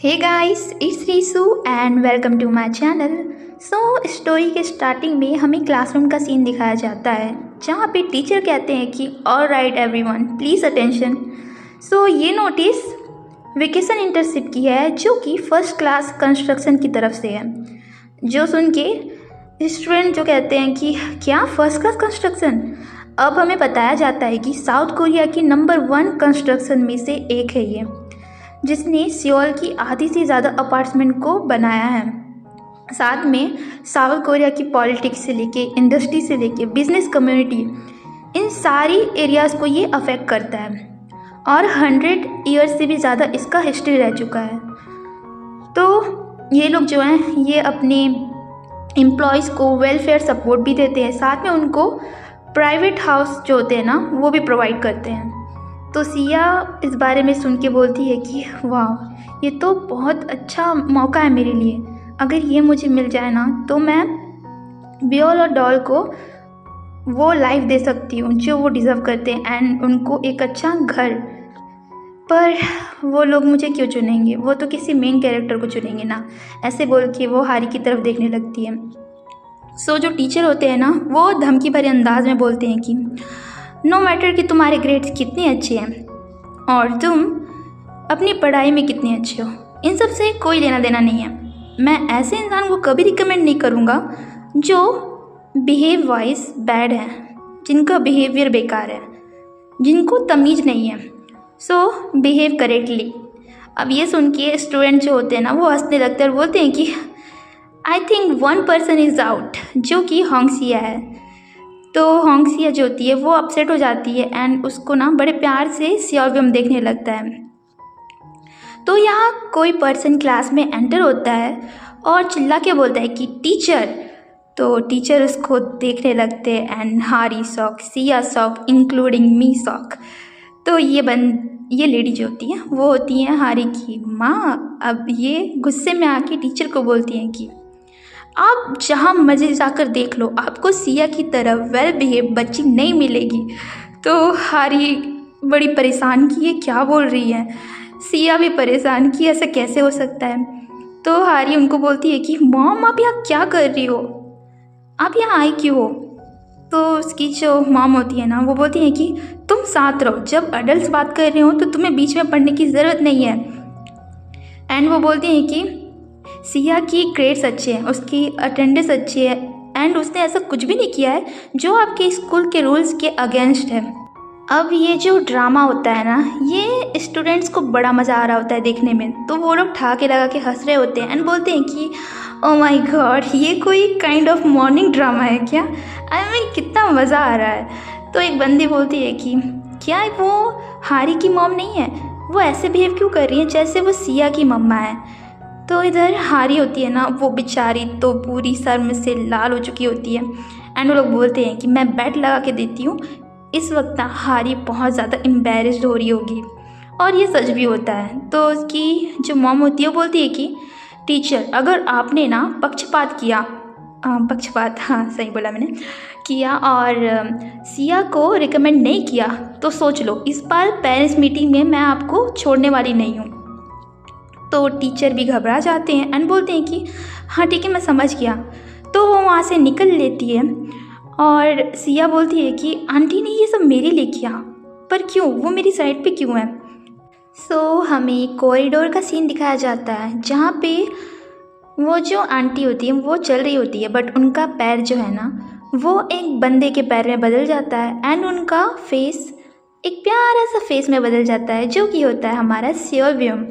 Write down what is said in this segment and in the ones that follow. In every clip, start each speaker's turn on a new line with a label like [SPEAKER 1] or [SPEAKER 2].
[SPEAKER 1] Hey guys, it's Reesu and welcome to my channel. Story के starting में हमें classroom का सीन दिखाया जाता है जहाँ पे टीचर कहते हैं कि all right everyone please attention. ये नोटिस वेकेशन इंटर्नशिप की है जो कि फर्स्ट क्लास कंस्ट्रक्शन की तरफ से है। जो सुन के स्टूडेंट जो कहते हैं कि क्या फर्स्ट क्लास कंस्ट्रक्शन। अब हमें बताया जाता है कि साउथ कोरिया की नंबर 1 कंस्ट्रक्शन में से एक है ये, जिसने सियोल की आधी से ज़्यादा अपार्टमेंट को बनाया है। साथ में साउथ कोरिया की पॉलिटिक्स से लेके इंडस्ट्री से लेके बिजनेस कम्युनिटी, इन सारी एरियाज़ को ये अफेक्ट करता है और 100 ईयर्स से भी ज़्यादा इसका हिस्ट्री रह चुका है। तो ये लोग जो हैं ये अपने एम्प्लॉयज़ को वेलफेयर सपोर्ट भी देते हैं, साथ में उनको प्राइवेट हाउस जो होते हैं ना वो भी प्रोवाइड करते हैं। तो सिया इस बारे में सुन के बोलती है कि वाह, ये तो बहुत अच्छा मौका है मेरे लिए। अगर ये मुझे मिल जाए ना तो मैं बियोल और डॉल को वो लाइफ दे सकती हूँ जो वो डिज़र्व करते हैं एंड उनको एक अच्छा घर। पर वो लोग मुझे क्यों चुनेंगे, वो तो किसी मेन कैरेक्टर को चुनेंगे ना। ऐसे बोल के वो हारी की तरफ देखने लगती है। जो टीचर होते हैं ना वो धमकी भरे अंदाज में बोलते हैं कि नो मैटर कि तुम्हारे ग्रेड्स कितने अच्छे हैं और तुम अपनी पढ़ाई में कितने अच्छे हो, इन सब से कोई लेना देना नहीं है। मैं ऐसे इंसान को कभी रिकमेंड नहीं करूँगा जो बिहेव वाइज बैड है, जिनका बिहेवियर बेकार है, जिनको तमीज़ नहीं है। Behave correctly. अब ये सुन के स्टूडेंट जो होते हैं ना वो हंसने लगते हैं और बोलते हैं कि I think 1 person is out, जो कि होंगसिया है। तो होंगसिया जो होती है वो अपसेट हो जाती है एंड उसको ना बड़े प्यार से सियोलबियम देखने लगता है। तो यहाँ कोई पर्सन क्लास में एंटर होता है और चिल्ला के बोलता है कि टीचर। तो टीचर उसको देखने लगते हैं एंड हारी shock, Siya shock, including me shock. तो ये लेडी जो होती है वो होती है हारी की माँ। अब ये गुस्से में आके टीचर को बोलती हैं कि आप जहाँ मर्जी जाकर देख लो, आपको सिया की तरह वेल बिहेव बच्ची नहीं मिलेगी। तो हारी बड़ी परेशान की ये क्या बोल रही है। सिया भी परेशान की ऐसा कैसे हो सकता है। तो हारी उनको बोलती है कि मॉम आप यहाँ क्या कर रही हो, आप यहाँ आई क्यों हो। तो उसकी जो मॉम होती है ना वो बोलती है कि तुम साथ रहो, जब अडल्ट बात कर रहे हो तो तुम्हें बीच में पढ़ने की ज़रूरत नहीं है। एंड वो बोलती हैं कि सिया की ग्रेड्स अच्छे हैं, उसकी अटेंडेंस अच्छी है एंड उसने ऐसा कुछ भी नहीं किया है जो आपके स्कूल के रूल्स के अगेंस्ट है। अब ये जो ड्रामा होता है ना ये स्टूडेंट्स को बड़ा मज़ा आ रहा होता है देखने में। तो वो लोग ठहाके लगा के हंस रहे होते हैं एंड बोलते हैं कि ओ माय गॉड, ये कोई काइंड ऑफ मॉर्निंग ड्रामा है क्या। आई मीन कितना मज़ा आ रहा है। तो एक बंदी बोलती है कि क्या वो हारी की मॉम नहीं है, वो ऐसे बिहेव क्यों कर रही है जैसे वो सिया की मम्मा है। तो इधर हारी होती है ना वो बेचारी तो पूरी सर में से लाल हो चुकी होती है एंड वो लोग बोलते हैं कि मैं बेट लगा के देती हूँ इस वक्त ना हारी बहुत ज़्यादा एम्बैरेस्ड हो रही होगी। और ये सच भी होता है। तो उसकी जो मॉम होती है वो बोलती है कि टीचर अगर आपने ना पक्षपात किया, पक्षपात हाँ सही बोला मैंने, किया और सिया को रिकमेंड नहीं किया तो सोच लो इस बार पेरेंट्स मीटिंग में मैं आपको छोड़ने वाली नहीं हूँ। तो टीचर भी घबरा जाते हैं एंड बोलते हैं कि हाँ ठीक है मैं समझ गया। तो वो वहाँ से निकल लेती है और सिया बोलती है कि आंटी ने ये सब मेरे लिए किया, पर क्यों, वो मेरी साइड पे क्यों है। हमें कॉरिडोर का सीन दिखाया जाता है जहाँ पे वो जो आंटी होती है वो चल रही होती है बट उनका पैर जो है ना वो एक बंदे के पैर में बदल जाता है एंड उनका फेस एक प्यारा सा फेस में बदल जाता है जो कि होता है हमारा सियोलबियम।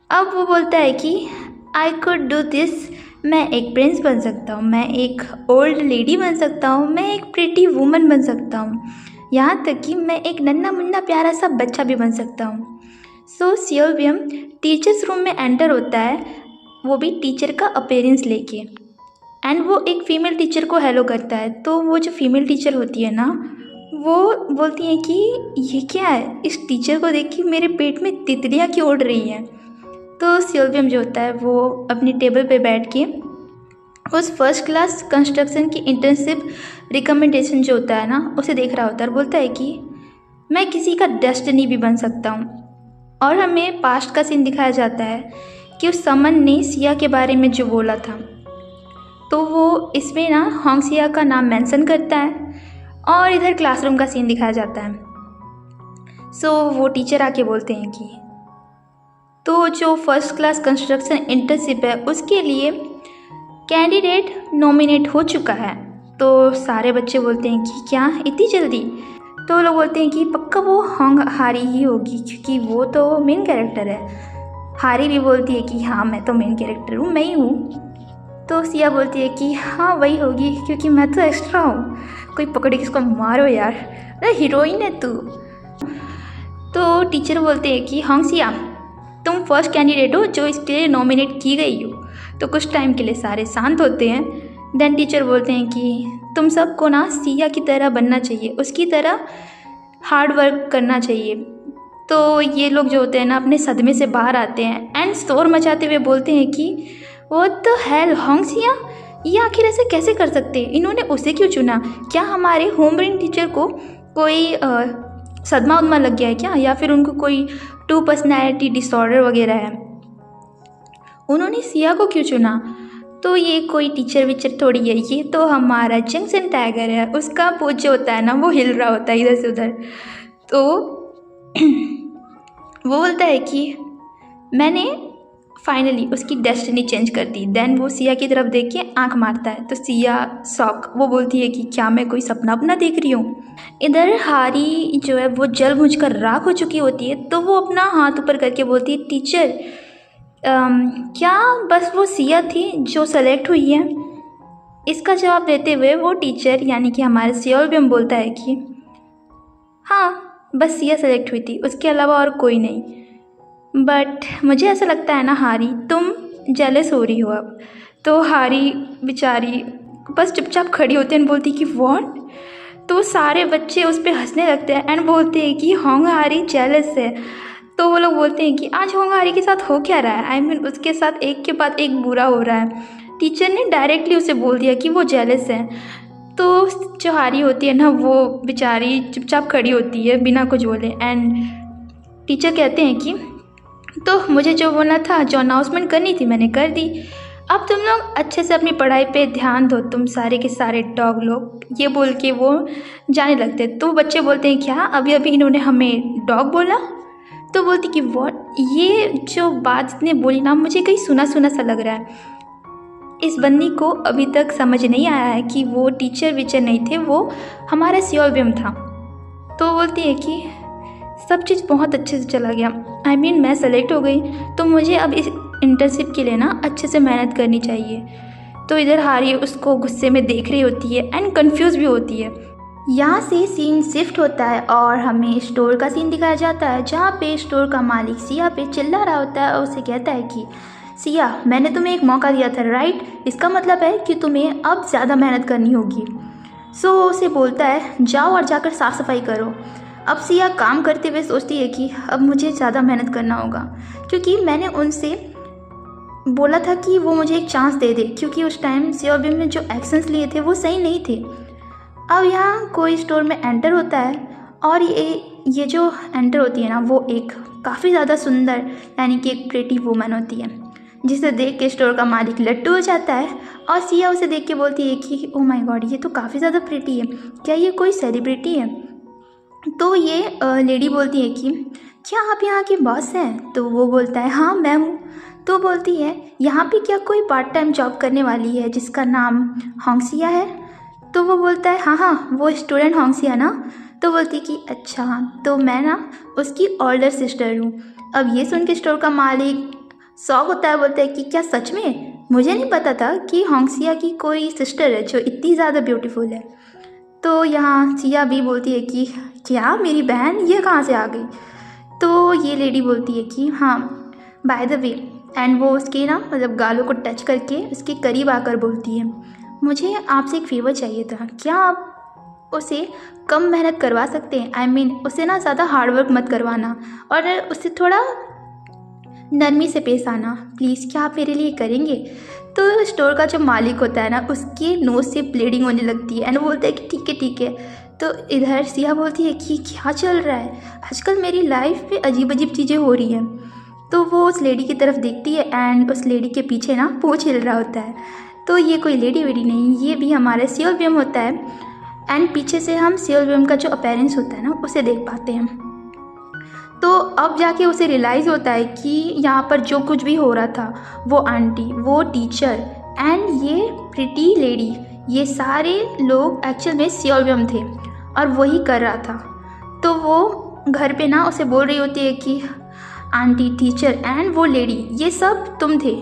[SPEAKER 1] अब वो बोलता है कि आई कुड डू दिस, मैं एक प्रिंस बन सकता हूँ, मैं एक ओल्ड लेडी बन सकता हूँ, मैं एक प्रिटी वुमन बन सकता हूँ, यहाँ तक कि मैं एक नन्हा मुन्ना प्यारा सा बच्चा भी बन सकता हूँ। सियोलबियम टीचर्स रूम में एंटर होता है, वो भी टीचर का अपीयरेंस लेके एंड वो एक फ़ीमेल टीचर को हेलो करता है। तो वो जो फीमेल टीचर होती है ना वो बोलती है कि ये क्या है, इस टीचर को देख के मेरे पेट में तितलियाँ क्यों उड़ रही हैं। तो सियोलबियम जो होता है वो अपनी टेबल पे बैठ के उस फर्स्ट क्लास कंस्ट्रक्शन की इंटर्नशिप रिकमेंडेशन जो होता है ना उसे देख रहा होता है और बोलता है कि मैं किसी का डेस्टिनी भी बन सकता हूँ। और हमें पास्ट का सीन दिखाया जाता है कि उस समन ने सिया के बारे में जो बोला था, तो वो इसमें ना होंगसिया का नाम मेंशन करता है और इधर क्लासरूम का सीन दिखाया जाता है। सो वो टीचर आके बोलते हैं कि तो जो फर्स्ट क्लास कंस्ट्रक्शन इंटर्नशिप है उसके लिए कैंडिडेट नॉमिनेट हो चुका है। तो सारे बच्चे बोलते हैं कि क्या इतनी जल्दी? तो लोग बोलते हैं कि पक्का वो होंग हारी ही होगी क्योंकि वो तो मेन कैरेक्टर है। हारी भी बोलती है कि हाँ मैं तो मेन कैरेक्टर हूँ, मैं ही हूँ। तो सिया बोलती है कि हाँ वही होगी क्योंकि मैं तो एक्स्ट्रा हूँ, कोई पकड़े किसको मारो यार, अरे हीरोइन है तू। तो टीचर बोलते हैं कि होंगसिया तुम फर्स्ट कैंडिडेट हो जो इसके लिए नॉमिनेट की गई हो। तो कुछ टाइम के लिए सारे शांत होते हैं। देन टीचर बोलते हैं कि तुम सबको ना सिया की तरह बनना चाहिए, उसकी तरह हार्ड वर्क करना चाहिए। तो ये लोग जो होते हैं ना अपने सदमे से बाहर आते हैं एंड शोर मचाते हुए बोलते हैं कि व्हाट द हेल होंगसिया, ये आखिर ऐसे कैसे कर सकते हैं, इन्होंने उसे क्यों चुना? क्या हमारे होमब्रेन टीचर को कोई सदमा उदमा लग गया है क्या, या फिर उनको कोई 2 पर्सनैलिटी डिसऑर्डर वगैरह है? उन्होंने सिया को क्यों चुना? तो ये कोई टीचर विचर थोड़ी है, ये तो हमारा जंक्शन टाइगर है, उसका पोज जो होता है ना वो हिल रहा होता है इधर से उधर। तो वो बोलता है कि मैंने फाइनली उसकी डेस्टिनी चेंज कर दी। देन वो सिया की तरफ देख के आँख मारता है। तो सिया शॉक, वो बोलती है कि क्या मैं कोई सपना अपना देख रही हूँ? इधर हारी जो है वो जल बुझ कर राख हो चुकी होती है। तो वो अपना हाथ ऊपर करके बोलती है टीचर क्या बस वो सिया थी जो सेलेक्ट हुई है? इसका जवाब देते हुए वो टीचर यानी कि हमारे सियोलबियम बोलता है कि हाँ बस सिया सेलेक्ट हुई थी, उसके अलावा और कोई नहीं। बट मुझे ऐसा लगता है ना हारी तुम जेलस हो रही हो अब। तो हारी बेचारी बस चुपचाप खड़ी होती है एंड बोलती कि व्हाट? तो सारे बच्चे उस पर हंसने लगते हैं एंड बोलते हैं कि होंग हारी जेलस है। तो वो लोग बोलते हैं कि आज होंग हारी के साथ हो क्या रहा है, आई मीन उसके साथ एक के बाद एक बुरा हो रहा है। टीचर ने डायरेक्टली उसे बोल दिया कि वो जेलस है। तो जो हारी होती है ना वो बेचारी चुपचाप खड़ी होती है बिना कुछ बोले एंड टीचर कहते हैं कि तो मुझे जो बोलना था, जो अनाउंसमेंट करनी थी मैंने कर दी, अब तुम लोग अच्छे से अपनी पढ़ाई पे ध्यान दो, तुम सारे के सारे डॉग लोग। ये बोल के वो जाने लगते। तो बच्चे बोलते हैं क्या अभी अभी इन्होंने हमें डॉग बोला? तो बोलती कि व्हाट, ये जो बात इसने बोली ना मुझे कहीं सुना सुना सा लग रहा है। इस बंदी को अभी तक समझ नहीं आया है कि वो टीचर विचर नहीं थे, वो हमारा सियोलबियम था। तो बोलती है कि सब चीज़ बहुत अच्छे से चला गया, आई मीन मैं सेलेक्ट हो गई, तो मुझे अब इस इंटर्नशिप के लिए ना अच्छे से मेहनत करनी चाहिए। तो इधर हारी उसको गुस्से में देख रही होती है एंड कंफ्यूज भी होती है। यहाँ से सीन शिफ्ट होता है और हमें स्टोर का सीन दिखाया जाता है जहाँ पे स्टोर का मालिक सिया पे चिल्ला रहा होता है और उसे कहता है कि सिया मैंने तुम्हें एक मौका दिया था राइट, इसका मतलब है कि तुम्हें अब ज़्यादा मेहनत करनी होगी। सो उसे बोलता है जाओ और जाकर साफ़ सफाई करो। अब सिया काम करते हुए सोचती है कि अब मुझे ज़्यादा मेहनत करना होगा क्योंकि मैंने उनसे बोला था कि वो मुझे एक चांस दे दे, क्योंकि उस टाइम सियोलबियम ने जो एक्शंस लिए थे वो सही नहीं थे। अब यहाँ कोई स्टोर में एंटर होता है और ये जो एंटर होती है ना वो एक काफ़ी ज़्यादा सुंदर यानी कि एक प्रेटी वूमन होती है, जिसे देख के स्टोर का मालिक लट्टू हो जाता है। और सिया उसे देख के बोलती है कि ओ माय गॉड ये तो काफ़ी ज़्यादा प्रेटी है, क्या ये कोई सेलिब्रिटी है? तो ये लेडी बोलती है कि क्या आप यहाँ की बॉस हैं? तो वो बोलता है हाँ मैं हूँ। तो बोलती है यहाँ पे क्या कोई पार्ट टाइम जॉब करने वाली है जिसका नाम होंगसिया है? तो वो बोलता है हाँ हाँ वो स्टूडेंट होंगसिया ना। तो बोलती कि अच्छा तो मैं ना उसकी ओल्डर सिस्टर हूँ। अब ये सुन के स्टोर का मालिक शौक होता है, बोलता है कि क्या सच में? मुझे नहीं पता था कि होंगसिया की कोई सिस्टर है जो इतनी ज़्यादा ब्यूटीफुल है। तो यहाँ सिया भी बोलती है कि क्या मेरी बहन ये कहाँ से आ गई? तो ये लेडी बोलती है कि हाँ बाय द वे, एंड वो उसके ना मतलब गालों को टच करके उसके करीब आकर बोलती है मुझे आपसे एक फेवर चाहिए था, क्या आप उसे कम मेहनत करवा सकते हैं? आई मीन उसे ना ज़्यादा हार्डवर्क मत करवाना और उससे थोड़ा नरमी से पेश आना प्लीज़, क्या आप मेरे लिए करेंगे? तो स्टोर का जो मालिक होता है ना उसके नोज़ से ब्लीडिंग होने लगती है एंड वो बोलता है कि ठीक है ठीक है। तो इधर सिया बोलती है कि क्या चल रहा है आजकल, मेरी लाइफ में अजीब अजीब चीज़ें हो रही हैं। तो वो उस लेडी की तरफ देखती है एंड उस लेडी के पीछे ना पूंछ हिल रहा होता है। तो ये कोई लेडी वेडी नहीं, ये भी हमारा सियोलबियम होता है। एंड पीछे से हम सियोलबियम का जो अपीयरेंस होता है ना उसे देख पाते हैं। तो अब जाके उसे रियलाइज़ होता है कि यहाँ पर जो कुछ भी हो रहा था, वो आंटी, वो टीचर एंड ये प्रिटी लेडी, ये सारे लोग एक्चुअल में सियोलबियम थे और वही कर रहा था। तो वो घर पे ना उसे बोल रही होती है कि आंटी, टीचर एंड वो लेडी, ये सब तुम थे,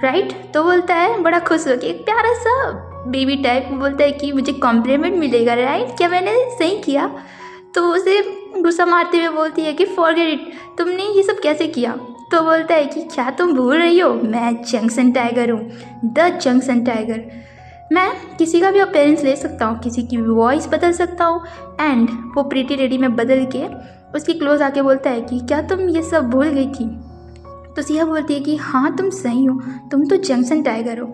[SPEAKER 1] राइट। तो बोलता है बड़ा खुश होकर, एक प्यारा सा बेबी टाइप, बोलता है कि मुझे कॉम्प्लीमेंट मिलेगा, राइट, क्या मैंने सही किया। तो उसे गुस्सा मारते हुए बोलती है कि फॉरगेट इट, तुमने ये सब कैसे किया। तो बोलता है कि क्या तुम भूल रही हो, मैं जंक्शन टाइगर हूँ, द जंक्शन टाइगर। मैं किसी का भी अपीयरेंस ले सकता हूँ, किसी की वॉइस बदल सकता हूँ। एंड वो प्रीटी लेडी में बदल के उसकी क्लोज आके बोलता है कि क्या तुम ये सब भूल गई थी। तो सिया बोलती है कि हाँ तुम सही हो, तुम तो जंक्शन टाइगर हो।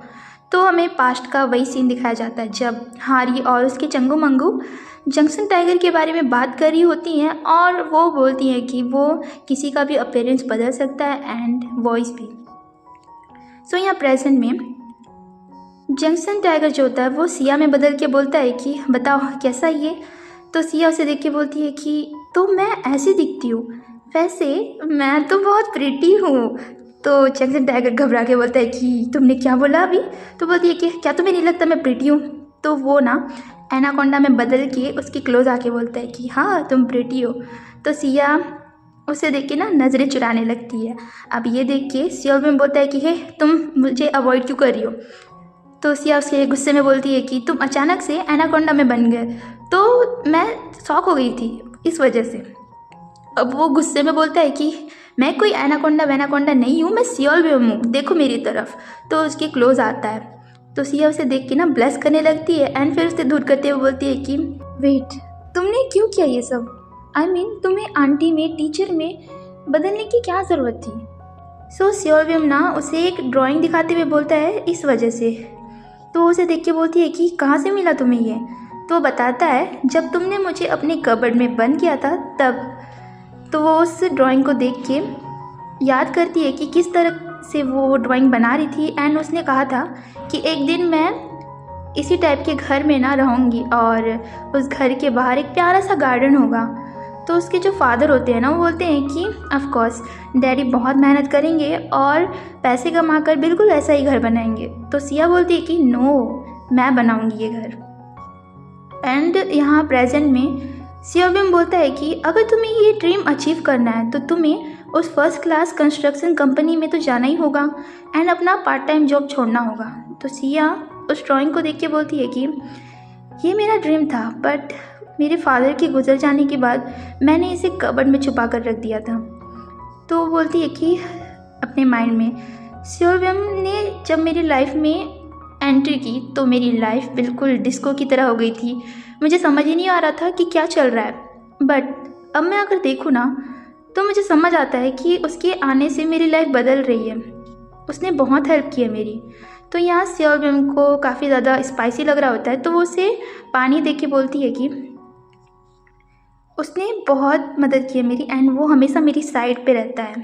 [SPEAKER 1] तो हमें पास्ट का वही सीन दिखाया जाता है जब हारी और उसके चंगू मंगू जंक्शन टाइगर के बारे में बात कर रही होती हैं और वो बोलती हैं कि वो किसी का भी अपीयरेंस बदल सकता है एंड वॉइस भी। सो यहाँ प्रेजेंट में जंक्शन टाइगर जो होता है वो सिया में बदल के बोलता है कि बताओ कैसा ये। तो सिया उसे देख के बोलती है कि तो मैं ऐसी दिखती हूँ, वैसे मैं तो बहुत प्रिटी हूँ। तो जंक्शन टाइगर घबरा के बोलता है कि तुमने क्या बोला अभी। तो बोलती है कि क्या तुम्हें नहीं लगता मैं प्रिटी हूँ। तो वो ना एनाकोंडा में बदल के उसकी क्लोज आके बोलता है कि हाँ तुम प्रिटी हो। तो सिया उसे देख के ना नज़रें चुराने लगती है। अब ये देख के सियोलबियम बोलता है कि हे तुम मुझे अवॉइड क्यों कर रही हो। तो सिया उसके गुस्से में बोलती है कि तुम अचानक से एनाकोंडा में बन गए, तो मैं शॉक हो गई थी इस वजह से। अब वो गुस्से में बोलता है कि मैं कोई एनाकोंडा नहीं हूँ, मैं सियोलबियम हूँ, देखो मेरी तरफ। तो उसकी क्लोज आता है। तो सिया उसे देख के ना ब्लश करने लगती है एंड फिर उसे दूर करते हुए बोलती है कि वेट, तुमने क्यों किया ये सब। आई मीन तुम्हें आंटी में, टीचर में बदलने की क्या ज़रूरत थी। सो सियोलबियम ना उसे एक ड्राइंग दिखाते हुए बोलता है इस वजह से। तो उसे देख के बोलती है कि कहाँ से मिला तुम्हें ये। तो बताता है जब तुमने मुझे अपने कबर्ड में बंद किया था तब। तो वो उस ड्राइंग को देख के याद करती है कि किस तरह से वो ड्राइंग बना रही थी एंड उसने कहा था कि एक दिन मैं इसी टाइप के घर में ना रहूँगी और उस घर के बाहर एक प्यारा सा गार्डन होगा। तो उसके जो फादर होते हैं ना वो बोलते हैं कि ऑफ कोर्स डैडी बहुत मेहनत करेंगे और पैसे कमाकर बिल्कुल ऐसा ही घर बनाएंगे। तो सिया बोलती है कि नो, मैं बनाऊँगी ये घर। एंड यहाँ प्रेजेंट में सियोलबियम बोलता है कि अगर तुम्हें ये ड्रीम अचीव करना है तो तुम्हें उस फर्स्ट क्लास कंस्ट्रक्शन कंपनी में तो जाना ही होगा एंड अपना पार्ट टाइम जॉब छोड़ना होगा। तो सिया उस ड्राइंग को देख के बोलती है कि ये मेरा ड्रीम था, बट मेरे फादर के गुजर जाने के बाद मैंने इसे कबर्ड में छुपा कर रख दिया था। तो वो बोलती है कि अपने माइंड में सियोलबियम ने जब मेरी लाइफ में एंट्री की तो मेरी लाइफ बिल्कुल डिस्को की तरह हो गई थी। मुझे समझ ही नहीं आ रहा था कि क्या चल रहा है, बट अब मैं अगर देखूँ ना तो मुझे समझ आता है कि उसके आने से मेरी लाइफ बदल रही है। उसने बहुत हेल्प की है मेरी। तो यहाँ सियोलबियम को काफ़ी ज़्यादा स्पाइसी लग रहा होता है तो वो उसे पानी दे के बोलती है कि उसने बहुत मदद की है मेरी एंड वो हमेशा मेरी साइड पे रहता है।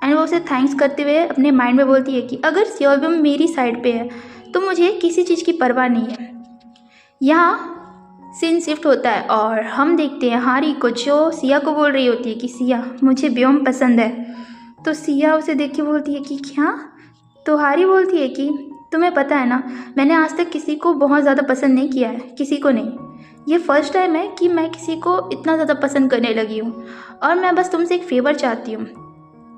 [SPEAKER 1] एंड वो उसे थैंक्स करते हुए अपने माइंड में बोलती है कि अगर सियोलबियम मेरी साइड पे है तो मुझे किसी चीज़ की परवाह नहीं है। यहाँ सीन शिफ्ट होता है और हम देखते हैं हारी को, जो सिया को बोल रही होती है कि सिया मुझे ब्योम पसंद है। तो सिया उसे देख के बोलती है कि क्या। तो हारी बोलती है कि तुम्हें पता है ना, मैंने आज तक किसी को बहुत ज़्यादा पसंद नहीं किया है, किसी को नहीं। ये फर्स्ट टाइम है कि मैं किसी को इतना ज़्यादा पसंद करने लगी हूँ और मैं बस तुमसे एक फ़ेवर चाहती हूँ।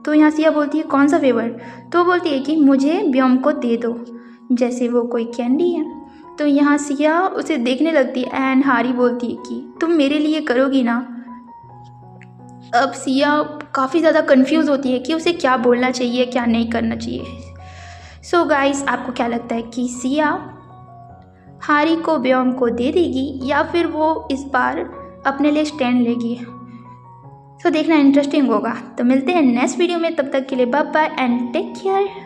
[SPEAKER 1] तो यहाँ सिया बोलती है कौन सा फेवर। तो बोलती है कि मुझे ब्योम को दे दो, जैसे वो कोई कैंडी है। तो यहाँ सिया उसे देखने लगती है एंड हारी बोलती है कि तुम मेरे लिए करोगी ना। अब सिया काफ़ी ज़्यादा कंफ्यूज होती है कि उसे क्या बोलना चाहिए, क्या नहीं करना चाहिए। सो गाइस, आपको क्या लगता है कि सिया हारी को ब्योम को दे देगी या फिर वो इस बार अपने लिए स्टैंड लेगी। तो देखना इंटरेस्टिंग होगा। तो मिलते हैं नेक्स्ट वीडियो में, तब तक के लिए bye bye and take care.